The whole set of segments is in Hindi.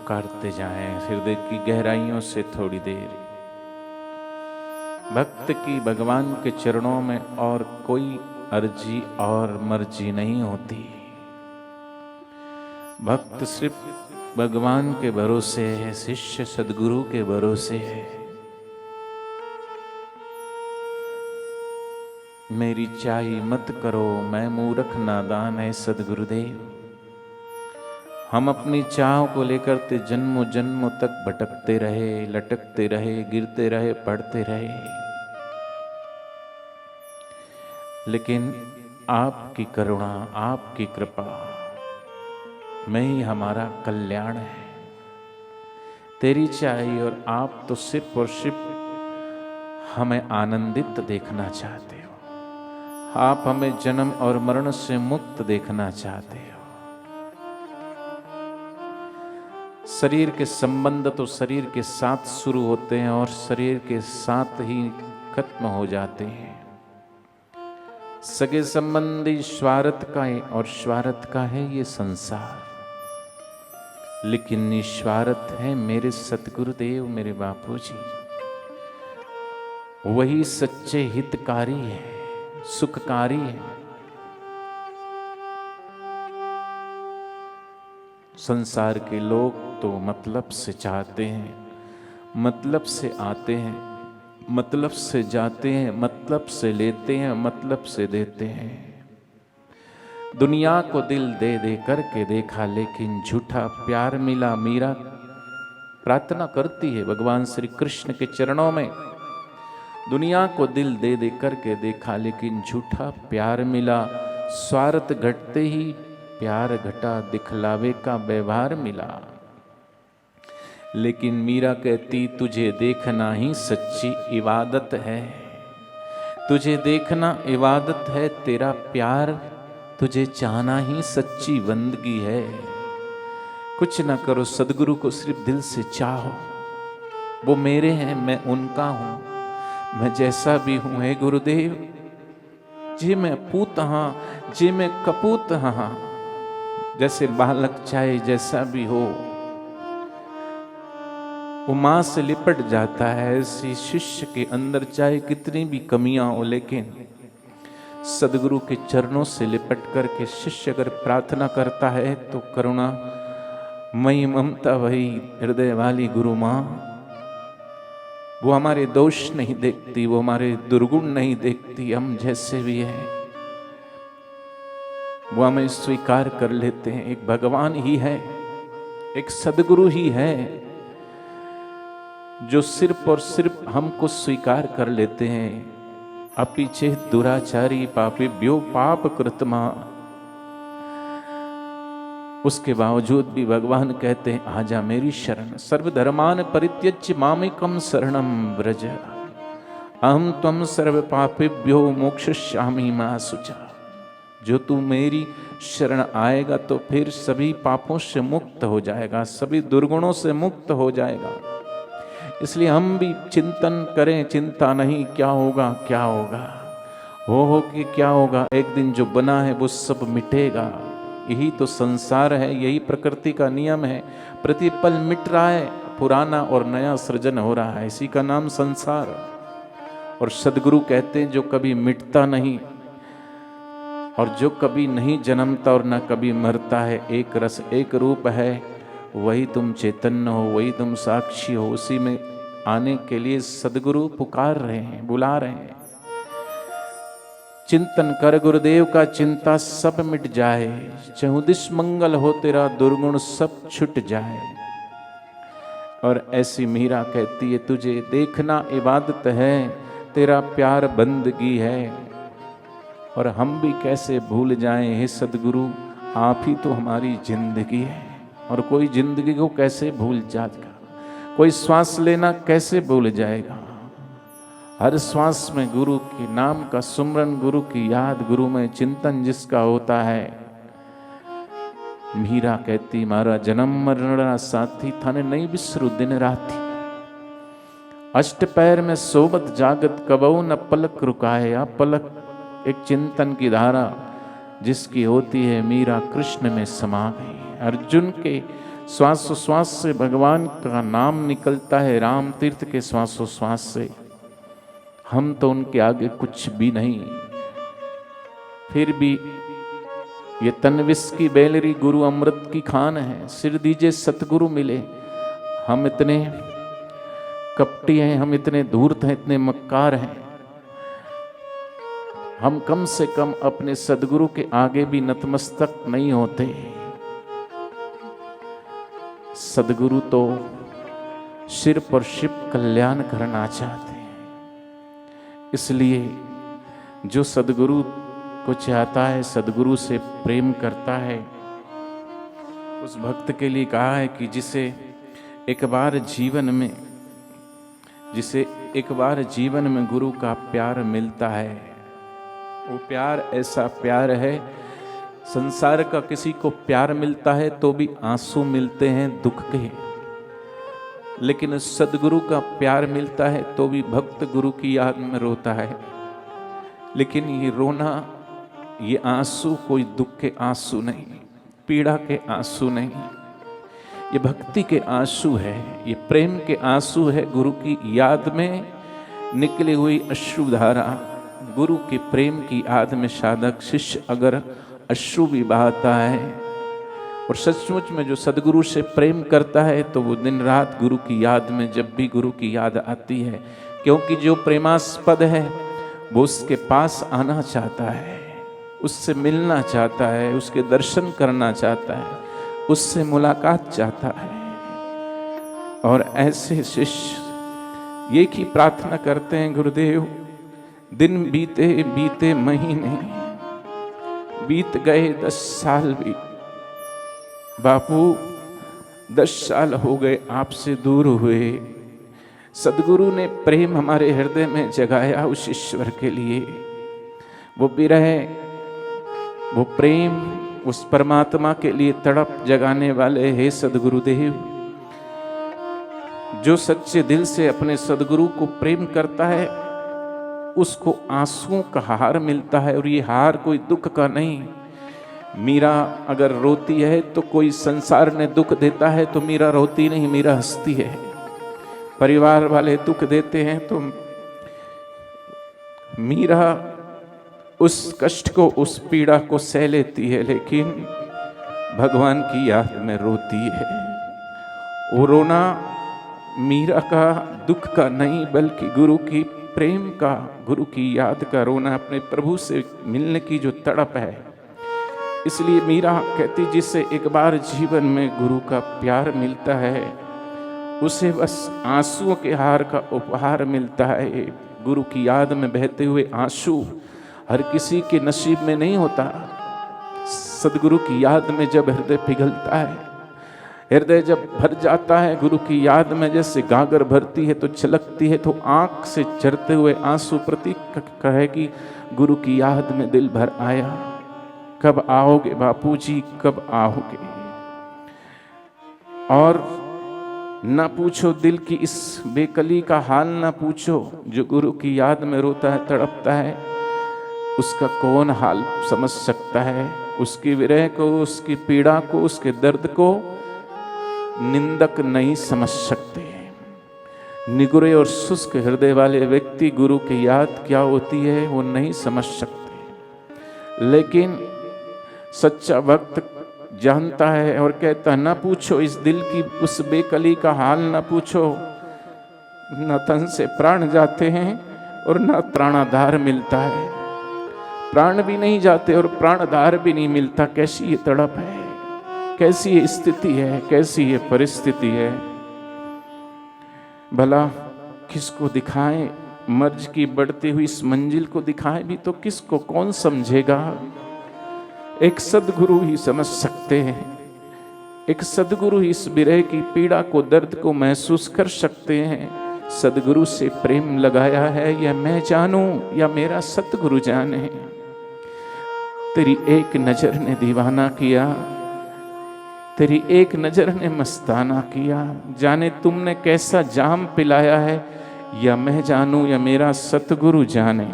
पुकारते जाएं हृदय की गहराइयों से थोड़ी देर। भक्त की भगवान के चरणों में और कोई अर्जी और मर्जी नहीं होती। भक्त सिर्फ भगवान के भरोसे है, शिष्य सदगुरु के भरोसे है। मेरी चाही मत करो, मैं मूर्ख नादान है सदगुरुदेव। हम अपनी चाह को लेकर ते जन्मों जन्मों तक भटकते रहे, लटकते रहे, गिरते रहे, पढ़ते रहे, लेकिन आपकी करुणा, आपकी कृपा में ही हमारा कल्याण है। तेरी चाहिए और आप तो सिर्फ और सिर्फ हमें आनंदित देखना चाहते हो। आप हमें जन्म और मरण से मुक्त देखना चाहते हो। शरीर के संबंध तो शरीर के साथ शुरू होते हैं और शरीर के साथ ही खत्म हो जाते हैं। सगे संबंधी स्वार्थ का है और स्वार्थ का है ये संसार, लेकिन निस्वार्थ है मेरे सतगुरुदेव, मेरे बापूजी। वही सच्चे हितकारी है, सुखकारी है। संसार के लोग तो मतलब से चाहते हैं, मतलब से आते हैं, मतलब से जाते हैं, मतलब से लेते हैं, मतलब से देते हैं। दुनिया को दिल दे दे करके देखा, लेकिन झूठा प्यार मिला। मीरा प्रार्थना करती है भगवान श्री कृष्ण के चरणों में, दुनिया को दिल दे दे करके देखा, लेकिन झूठा प्यार मिला। स्वार्थ घटते ही प्यार घटा, दिखलावे का व्यवहार मिला। लेकिन मीरा कहती तुझे देखना ही सच्ची इबादत है, तुझे देखना इबादत है, तेरा प्यार तुझे चाहना ही सच्ची बंदगी है। कुछ ना करो, सदगुरु को सिर्फ दिल से चाहो। वो मेरे हैं, मैं उनका हूं, मैं जैसा भी हूं हे गुरुदेव। जे मैं पूत हाँ, जे मैं कपूत हाँ, जैसे बालक चाहे जैसा भी हो वो मां से लिपट जाता है। ऐसी शिष्य के अंदर चाहे कितनी भी कमियां हो, लेकिन सदगुरु के चरणों से लिपट करके शिष्य अगर प्रार्थना करता है तो करुणा मई ममता वही हृदय वाली गुरु मां, वो हमारे दोष नहीं देखती, वो हमारे दुर्गुण नहीं देखती। हम जैसे भी हैं वो हमें स्वीकार कर लेते हैं। एक भगवान ही है, एक सदगुरु ही है जो सिर्फ और सिर्फ हमको स्वीकार कर लेते हैं। अपीछे दुराचारी पापिभ्यो पाप कृतमा, उसके बावजूद भी भगवान कहते हैं आजा मेरी शरण। सर्वधर्मान परित्यज्य मामेकम शरणम व्रज, अहम त्वं सर्व पापेभ्यो मोक्षयिष्यामि मा शुचा। जो तू मेरी शरण आएगा तो फिर सभी पापों से मुक्त हो जाएगा, सभी दुर्गुणों से मुक्त हो जाएगा। इसलिए हम भी चिंतन करें, चिंता नहीं क्या होगा क्या होगा, हो कि क्या होगा। एक दिन जो बना है वो सब मिटेगा। यही तो संसार है, यही प्रकृति का नियम है। प्रतिपल मिट रहा है, पुराना और नया सृजन हो रहा है, इसी का नाम संसार। और सदगुरु कहते हैं जो कभी मिटता नहीं और जो कभी नहीं जन्मता और न कभी मरता है, एक रस एक रूप है, वही तुम चैतन्य हो, वही तुम साक्षी हो। उसी में आने के लिए सदगुरु पुकार रहे हैं, बुला रहे हैं। चिंतन कर गुरुदेव का, चिंता सब मिट जाए। चहुदिश मंगल हो तेरा, दुर्गुण सब छुट जाए। और ऐसी मीरा कहती है तुझे देखना इबादत है, तेरा प्यार बंदगी है। और हम भी कैसे भूल जाएं हे सदगुरु, आप ही तो हमारी जिंदगी है। और कोई जिंदगी को कैसे भूल जाएगा, कोई श्वास लेना कैसे भूल जाएगा। हर श्वास में गुरु के नाम का सुमरन, गुरु की याद, गुरु में चिंतन जिसका होता है। मीरा कहती मारा जन्म मरण साथी, थाने नहीं बिसरू दिन राती। अष्ट पैर में सोबत जागत, कबहू न पलक रुकाए। या पलक एक चिंतन की धारा जिसकी होती है, मीरा कृष्ण में समा गई। अर्जुन के श्वासोश्वास से भगवान का नाम निकलता है, राम तीर्थ के श्वासोश्वास से। हम तो उनके आगे कुछ भी नहीं। फिर भी ये तनविस की बेलरी गुरु अमृत की खान है, सिर दीजिए सतगुरु मिले। हम इतने कपटी हैं, हम इतने धूर्त हैं, इतने मक्कार हैं, हम कम से कम अपने सदगुरु के आगे भी नतमस्तक नहीं होते। सदगुरु तो सिर पर शिव कल्याण करना चाहते हैं। इसलिए जो सदगुरु को चाहता है, सदगुरु से प्रेम करता है, उस भक्त के लिए कहा है कि जिसे एक बार जीवन में गुरु का प्यार मिलता है, वो प्यार ऐसा प्यार है, संसार का किसी को प्यार मिलता है तो भी आंसू मिलते हैं दुख के, लेकिन सदगुरु का प्यार मिलता है तो भी भक्त गुरु की याद में रोता है। लेकिन ये रोना, ये आंसू कोई दुख के आंसू नहीं, पीड़ा के आंसू नहीं, ये भक्ति के आंसू है, ये प्रेम के आंसू है। गुरु की याद में निकली हुई अश्रुधारा, गुरु के प्रेम की याद में साधक शिष्य अगर अश्रु भी बहाता है और सचमुच में जो सदगुरु से प्रेम करता है तो वो दिन रात गुरु की याद में, जब भी गुरु की याद आती है, क्योंकि जो प्रेमास्पद है वो उसके पास आना चाहता है, उससे मिलना चाहता है, उसके दर्शन करना चाहता है, उससे मुलाकात चाहता है। और ऐसे शिष्य एक ही प्रार्थना करते हैं, गुरुदेव दिन बीते बीते महीने, बीत गए 10 साल भी, बापू 10 साल हो गए आपसे दूर हुए। सदगुरु ने प्रेम हमारे हृदय में जगाया उस ईश्वर के लिए, वो विरह, वो प्रेम उस परमात्मा के लिए तड़प जगाने वाले हे सदगुरुदेव। जो सच्चे दिल से अपने सदगुरु को प्रेम करता है उसको आंसुओं का हार मिलता है, और ये हार कोई दुख का नहीं। मीरा अगर रोती है तो कोई संसार ने दुख देता है तो मीरा रोती नहीं, मीरा हंसती है। परिवार वाले दुख देते हैं तो मीरा उस कष्ट को, उस पीड़ा को सह लेती है, लेकिन भगवान की याद में रोती है। वो रोना मीरा का दुख का नहीं, बल्कि गुरु की प्रेम का, गुरु की याद का रोना, अपने प्रभु से मिलने की जो तड़प है। इसलिए मीरा कहती, जिसे एक बार जीवन में गुरु का प्यार मिलता है उसे बस आंसुओं के हार का उपहार मिलता है। गुरु की याद में बहते हुए आंसू हर किसी के नसीब में नहीं होता। सदगुरु की याद में जब हृदय पिघलता है, हृदय जब भर जाता है गुरु की याद में, जैसे गागर भरती है तो छलकती है, तो आंख से झरते हुए आंसू प्रतीक कहेगी गुरु की याद में दिल भर आया। कब आओगे बापूजी, कब आओगे? और ना पूछो दिल की इस बेकली का हाल, ना पूछो जो गुरु की याद में रोता है, तड़पता है, उसका कौन हाल समझ सकता है? उसकी विरह को, उसकी पीड़ा को, उसके दर्द को निंदक नहीं समझ सकते। निगुरे और शुष्क हृदय वाले व्यक्ति गुरु की याद क्या होती है वो नहीं समझ सकते। लेकिन सच्चा भक्त जानता है और कहता, ना पूछो इस दिल की उस बेकली का हाल, ना पूछो। न तन से प्राण जाते हैं और न प्राणाधार मिलता है। प्राण भी नहीं जाते और प्राणधार भी नहीं मिलता। कैसी ये तड़प है, कैसी ये स्थिति है, कैसी ये परिस्थिति है। भला किसको दिखाएं मर्ज की बढ़ती हुई इस मंजिल को दिखाएं भी तो किसको, कौन समझेगा? एक सदगुरु ही समझ सकते हैं। एक सदगुरु ही इस विरह की पीड़ा को, दर्द को महसूस कर सकते हैं। सदगुरु से प्रेम लगाया है या मैं जानूं या मेरा सतगुरु जाने। तेरी एक नजर ने दीवाना किया, तेरी एक नजर ने मस्ताना किया। जाने तुमने कैसा जाम पिलाया है, या मैं जानूं या मेरा सतगुरु जाने।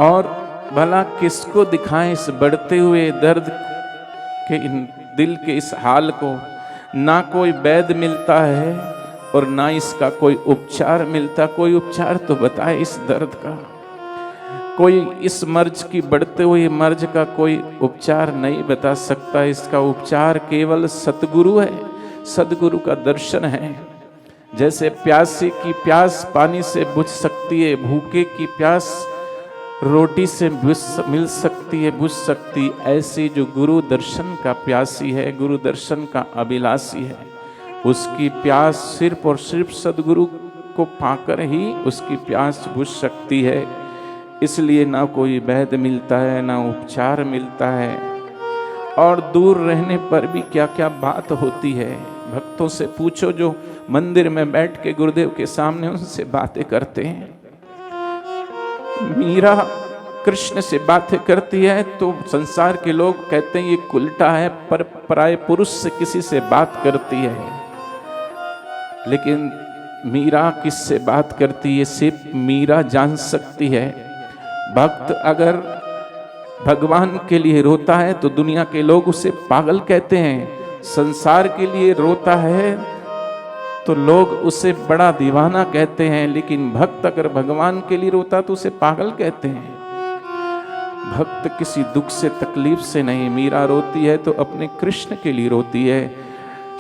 और भला किसको दिखाएं इस बढ़ते हुए दर्द के, इन दिल के इस हाल को ना कोई वैद्य मिलता है और ना इसका कोई उपचार मिलता। कोई उपचार तो बताए इस दर्द का। कोई इस मर्ज की बढ़ते हुए मर्ज का कोई उपचार नहीं बता सकता। इसका उपचार केवल सतगुरु है, सतगुरु का दर्शन है। जैसे प्यासे की प्यास पानी से बुझ सकती है, भूखे की प्यास रोटी से मिल सकती है, बुझ सकती, ऐसी जो गुरु दर्शन का प्यासी है, गुरु दर्शन का अभिलाषी है, उसकी प्यास सिर्फ और सिर्फ सदगुरु को पाकर ही उसकी प्यास बुझ सकती है। इसलिए ना कोई वैद्य मिलता है, ना उपचार मिलता है। और दूर रहने पर भी क्या क्या बात होती है। भक्तों से पूछो जो मंदिर में बैठ के गुरुदेव के सामने उनसे बातें करते हैं। मीरा कृष्ण से बातें करती है तो संसार के लोग कहते हैं ये उल्टा है, पर पराये पुरुष से किसी से बात करती है। लेकिन मीरा किससे बात करती है सिर्फ मीरा जान सकती है। भक्त अगर भगवान के लिए रोता है तो दुनिया के लोग उसे पागल कहते हैं। संसार के लिए रोता है तो लोग उसे बड़ा दीवाना कहते हैं। लेकिन भक्त अगर भगवान के लिए रोता तो उसे पागल कहते हैं। भक्त किसी दुख से तकलीफ से नहीं। मीरा रोती है तो अपने कृष्ण के लिए रोती है।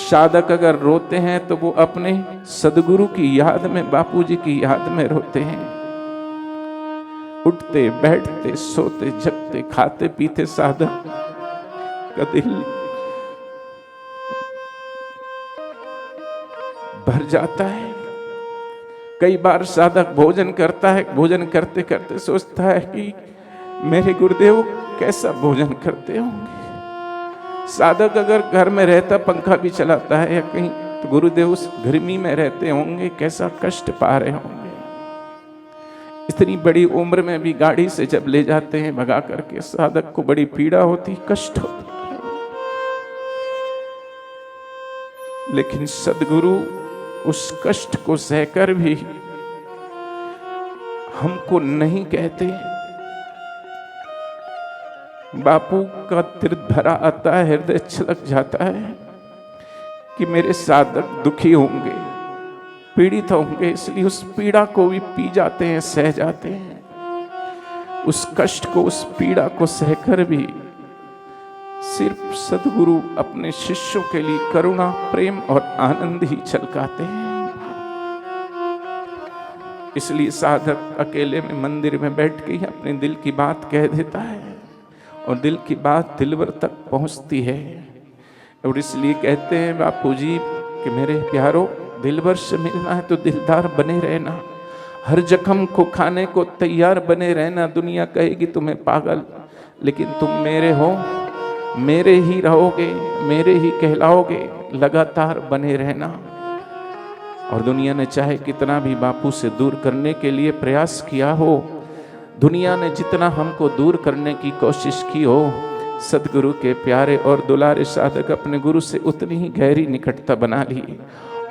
साधक अगर रोते हैं तो वो अपने सदगुरु की याद में, बापूजी की याद में रोते हैं। उठते बैठते सोते जगते खाते पीते साधक का दिल भर जाता है। कई बार साधक भोजन करता है, भोजन करते करते सोचता है कि मेरे गुरुदेव कैसा भोजन करते होंगे। साधक अगर घर में रहता पंखा भी चलाता है या कहीं, तो गुरुदेव उस गर्मी में रहते होंगे, कैसा कष्ट पा रहे होंगे। इतनी बड़ी उम्र में भी गाड़ी से जब ले जाते हैं भगा करके, साधक को बड़ी पीड़ा होती, कष्ट होती। लेकिन सदगुरु उस कष्ट को सहकर भी हमको नहीं कहते। बापू का तीर्थ भरा आता है, हृदय छलक जाता है कि मेरे साधक दुखी होंगे, पीड़ित होंगे, इसलिए उस पीड़ा को भी पी जाते हैं, सह जाते हैं। उस कष्ट को, उस पीड़ा को सहकर भी सिर्फ सदगुरु अपने शिष्यों के लिए करुणा, प्रेम और आनंद ही छलकाते हैं। इसलिए साधक अकेले में मंदिर में बैठ के ही अपने दिल की बात कह देता है और दिल की बात दिलवर तक पहुंचती है। और इसलिए कहते हैं बापूजी कि मेरे प्यारो, दिलवर से मिलना है तो दिलदार बने रहना, हर जख्म को खाने को तैयार बने रहना। दुनिया कहेगी तुम्हें पागल, लेकिन तुम मेरे हो, मेरे ही रहोगे, मेरे ही कहलाओगे, लगातार बने रहना। और दुनिया ने चाहे कितना भी बापू से दूर करने के लिए प्रयास किया हो, दुनिया ने जितना हमको दूर करने की कोशिश की हो, सदगुरु के प्यारे और दुलारे साधक अपने गुरु से उतनी ही गहरी निकटता बना ली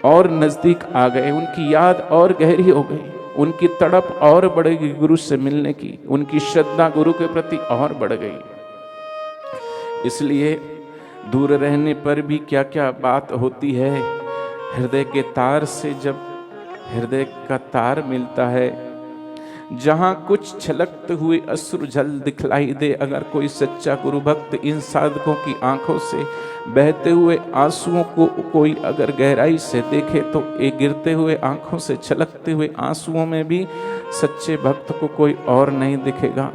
और नजदीक आ गए। उनकी याद और गहरी हो गई, उनकी तड़प और बढ़ेगी गुरु से मिलने की, उनकी श्रद्धा गुरु के प्रति और बढ़ गई। इसलिए दूर रहने पर भी क्या क्या बात होती है। हृदय के तार से जब हृदय का तार मिलता है, जहां कुछ छलकते हुए अश्रु जल दिखलाई दे, अगर कोई सच्चा गुरु भक्त इन साधकों की आंखों से बहते हुए आंसुओं को कोई अगर गहराई से देखे तो एक गिरते हुए आंखों से छलकते हुए आंसुओं में भी सच्चे भक्त को कोई और नहीं दिखेगा।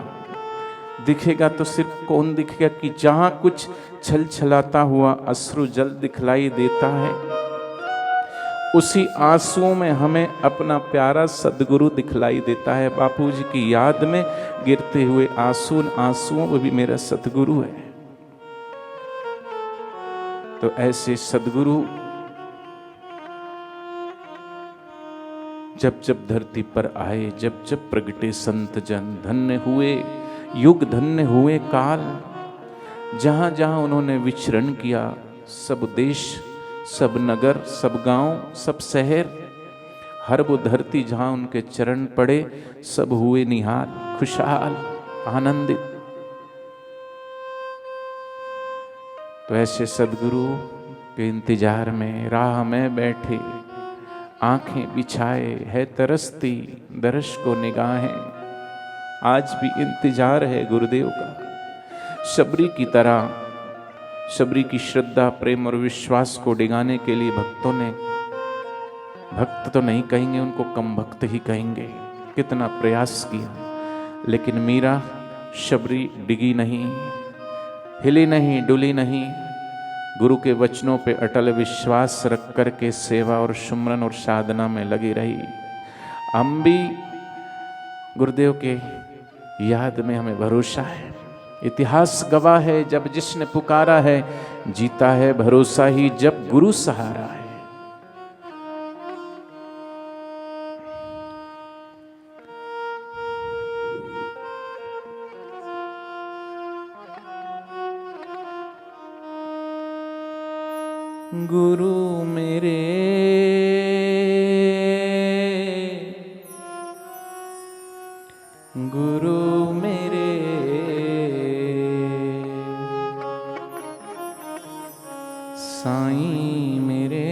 दिखेगा तो सिर्फ कौन दिखेगा कि जहां कुछ छल छलाता हुआ अश्रु जल दिखलाई देता है, उसी आंसुओं में हमें अपना प्यारा सदगुरु दिखलाई देता है। बापूजी की याद में गिरते हुए आंसुओं में भी मेरा सदगुरु है। तो ऐसे सदगुरु जब जब धरती पर आए, जब जब प्रगटे संत जन, धन्य हुए युग, धन्य हुए काल। जहां जहां उन्होंने विचरण किया, सब देश, सब नगर, सब गांव, सब शहर, हर वो धरती जहां उनके चरण पड़े, सब हुए निहाल, खुशहाल, आनंदित। तो ऐसे सदगुरु के इंतजार में राह में बैठे, आंखें बिछाए है तरसती दर्श को निगाहें। आज भी इंतजार है गुरुदेव का। शबरी की तरह, शबरी की श्रद्धा, प्रेम और विश्वास को डिगाने के लिए भक्तों ने, भक्त तो नहीं कहेंगे उनको, कम भक्त ही कहेंगे, कितना प्रयास किया, लेकिन मीरा शबरी डिगी नहीं, हिली नहीं, डुली नहीं। गुरु के वचनों पे अटल विश्वास रख कर के सेवा और सुमरन और साधना में लगी रही। हम भी गुरुदेव के याद में हमें भरोसा है, इतिहास गवाह है, जब जिसने पुकारा है जीता है भरोसा ही, जब गुरु सहारा है। गुरु मेरे गुरु मेरे साईं मेरे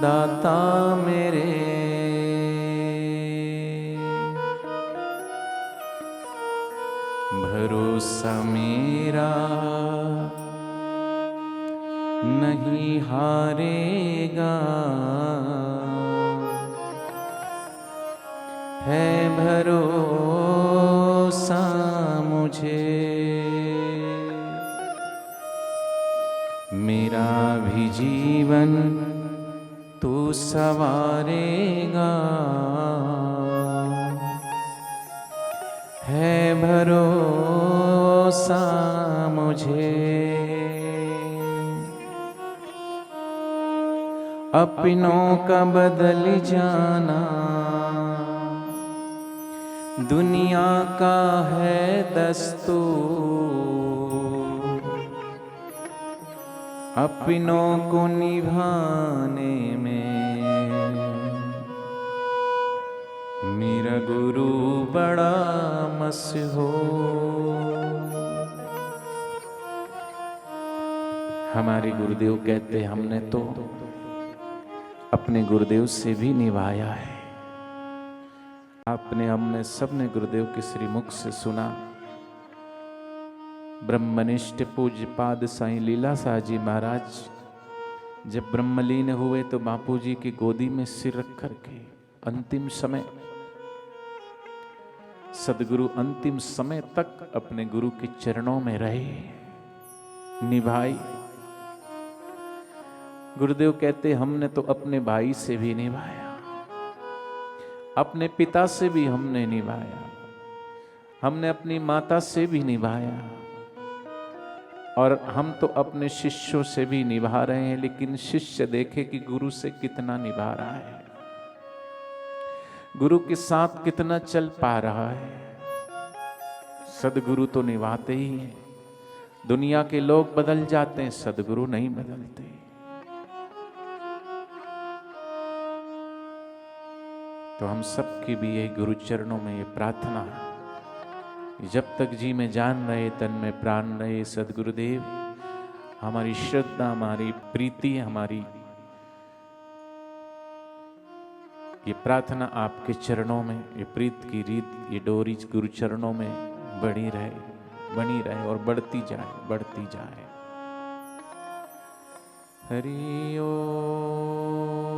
दाता मेरे भरोसा मेरा नहीं हारेगा, है भरोसा मुझे। मेरा भी जीवन तू संवारेगा, है भरोसा मुझे। अपनों का बदल जाना दुनिया का है दस्तूर, अपनों को निभाने में मेरा गुरु बड़ा मशहूर। हमारे गुरुदेव कहते हमने तो अपने गुरुदेव से भी निभाया है। आपने, हमने सबने गुरुदेव के श्रीमुख से सुना। ब्रह्मनिष्ठ पूज्य पाद साईं लीला शाह जी महाराज जब ब्रह्मलीन हुए तो बापू जी की गोदी में सिर रख करके अंतिम समय, सदगुरु अंतिम समय तक अपने गुरु के चरणों में रहे, निभाई। गुरुदेव कहते हमने तो अपने भाई से भी निभाया, अपने पिता से भी हमने निभाया, हमने अपनी माता से भी निभाया, और हम तो अपने शिष्यों से भी निभा रहे हैं। लेकिन शिष्य देखे कि गुरु से कितना निभा रहा है, गुरु के साथ कितना चल पा रहा है। सदगुरु तो निभाते ही हैं। दुनिया के लोग बदल जाते हैं, सदगुरु नहीं बदलते। तो हम सबकी भी ये गुरु चरणों में ये प्रार्थना है, जब तक जी में जान रहे, तन में प्राण रहे, सदगुरुदेव हमारी श्रद्धा, हमारी प्रीति, हमारी ये प्रार्थना आपके चरणों में, ये प्रीत की रीत, ये डोरी गुरु चरणों में बनी रहे और बढ़ती जाए। हरि ओम।